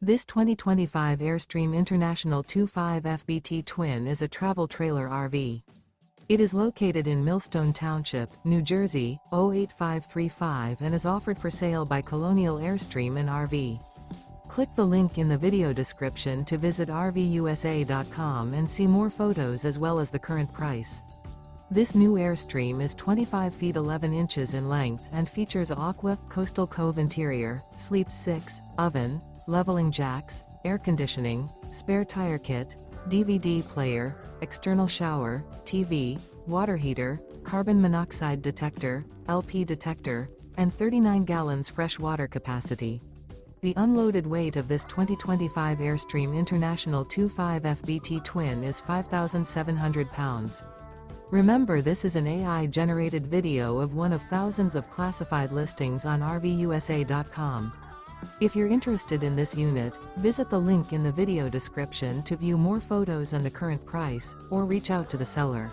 This 2025 Airstream International 25 FBT Twin is a travel trailer RV. It is located in Millstone Township, New Jersey, 08535 and is offered for sale by Colonial Airstream RV. Click the link in the video description to visit RVUSA.com and see more photos as well as the current price. This new Airstream is 25 feet 11 inches in length and features Aqua, coastal Cove interior, sleeps 6, oven, leveling jacks, air conditioning, spare tire kit, DVD player, external shower, TV, water heater, carbon monoxide detector, LP detector, and 39 gallons fresh water capacity. The unloaded weight of this 2025 Airstream International 25 FBT Twin is 5,700 pounds. Remember, this is an AI-generated video of one of thousands of classified listings on RVUSA.com. If you're interested in this unit, visit the link in the video description to view more photos and the current price, or reach out to the seller.